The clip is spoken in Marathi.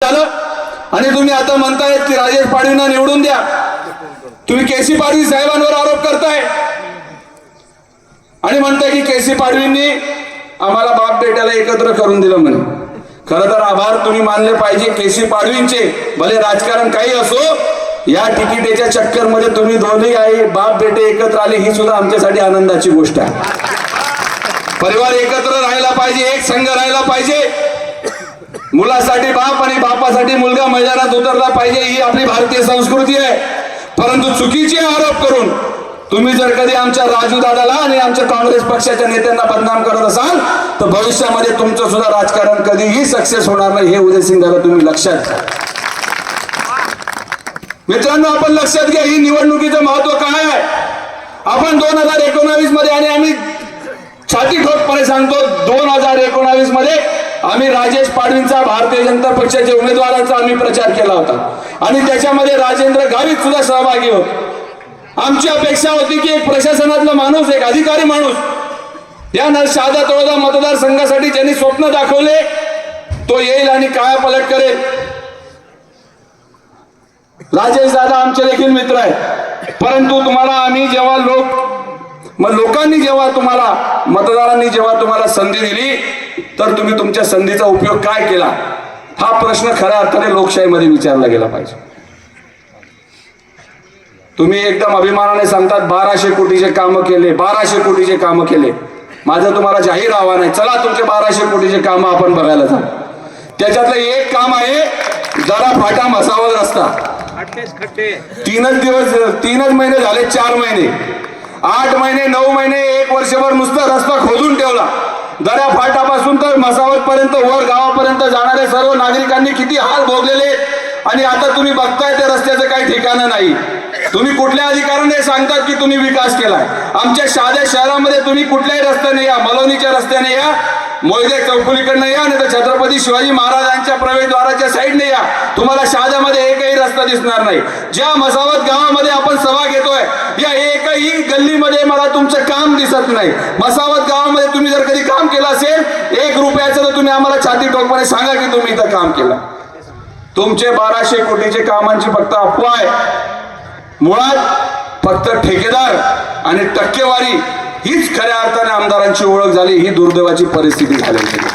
झालं आणि तुम्ही आता म्हणतायत की राजेश पाडवींना निवडून द्या। तुम्ही केसी पाडवी साहेबांवर आरोप करताय आणि म्हणताय की केसी पाडवींनी आम्हाला बाप बेट्याला एकत्र करून दिलं म्हणे। खरं तर आभार तुम्ही मानले पाहिजे केसी पाडवींचे, भले राजकारण काही असो, या तिकिटेच्या चक्कर मध्ये तुम्ही दोन्ही आई बाप बेटे एकत्र आले, ही सुद्धा आमच्यासाठी आनंदाची गोष्ट आहे। परिवार एकत्र राहायला पाहिजे, एक संघ राहायला पाहिजे, मुलासाठी बाप आणि बापासाठी मुलगा मैदानात उतरला पाहिजे, ही आपली भारतीय संस्कृती आहे। परंतु चुकीचे आरोप करून तुम्ही जर कधी आमच्या राजू दादाला आणि आमच्या काँग्रेस पक्षाच्या नेत्यांना बदनाम करत असाल तर भविष्यामध्ये तुमचं सुद्धा राजकारण कधीही सक्सेस होणार नाही, हे उदयसिंग दादा तुम्ही लक्षात घ्या। मित्रांनो, आपण लक्षात घ्या ही निवडणुकीचं महत्व काय आहे। आपण 2019 मध्ये आणि आम्ही छाती ठोकपणे सांगतो 2019 मध्ये आम्ही राजेश पाडवींचा, भारतीय जनता पक्षाच्या उमेदवारांचा आम्ही प्रचार केला होता आणि त्याच्यामध्ये राजेंद्र गावित सुद्धा सहभागी होते। आमची अपेक्षा होती की एक प्रशासनातला माणूस, एक अधिकारी माणूस, या शहादा तळोदा मतदारसंघासाठी ज्यांनी स्वप्न दाखवले तो येईल आणि कायापालट करेल। राजेश दादा आमचे देखील मित्र आहे, परंतु तुम्हाला आम्ही जेव्हा लोकांनी जेव्हा तुम्हाला, मतदारांनी जेव्हा तुम्हाला संधी दिली तर तुम्ही तुमच्या संधीचा उपयोग काय केला, हा प्रश्न खऱ्या अर्थाने लोकशाहीमध्ये विचारला गेला पाहिजे। तुम्ही एकदम अभिमानाने सांगतात 1200 कोटीचे काम केले, 1200 कोटीचे काम केले। माझं तुम्हाला जाहीर आव्हान आहे, चला तुमचे 1200 कोटीचे काम आपण बघायला जाऊ। त्याच्यातलं एक काम आहे जरा फाटा मसावत रस्ता। 3 महिने झाले, 4 महिने, 8 महिने, 9 महिने, 1 वर्षभर नुसता रस्ता खोदून ठेवला। दऱ्या फाटापासून तर मसावत पर्यंत, वर गावापर्यंत जाणाऱ्या सर्व नागरिकांनी किती हाल भोगलेले आणि आता तुम्ही बघताय त्या रस्त्याचं काही ठिकाणं नाही। तुम्ही कुठल्या अधिकाराने सांगतात की तुम्ही विकास केलाय? आमच्या शहादा शहरामध्ये तुम्ही कुठल्याही रस्त्याने या, मलोनीच्या रस्त्याने या, मोयदे चौफुलीकडनं या, नाही तर छत्रपती शिवाजी महाराजांच्या प्रवेशद्वाराच्या साईडने या, तुम्हाला शहाद्यामध्ये एकही रस्ता दिसणार नाही। ज्या मसावत गावामध्ये आपण सभा घेतोय या एकही गल्लीमध्ये मला तुमचं काम दिसत नाही। मसावत गावामध्ये तुम्ही जर कधी काम केलं असेल 1 रुपयाचं, तर तुम्ही आम्हाला छाती ठोकपणे सांगा की तुम्ही इथं काम केलं। तुमचे 1200 कोटीचे कामांची फक्त अफवा आहे, मुळात फक्त ठेकेदार आणि टक्केवारी हीच खऱ्या अर्थाने आमदारांची ओळख झाली। ही दुर्दैवाची परिस्थिती झालेली आहे।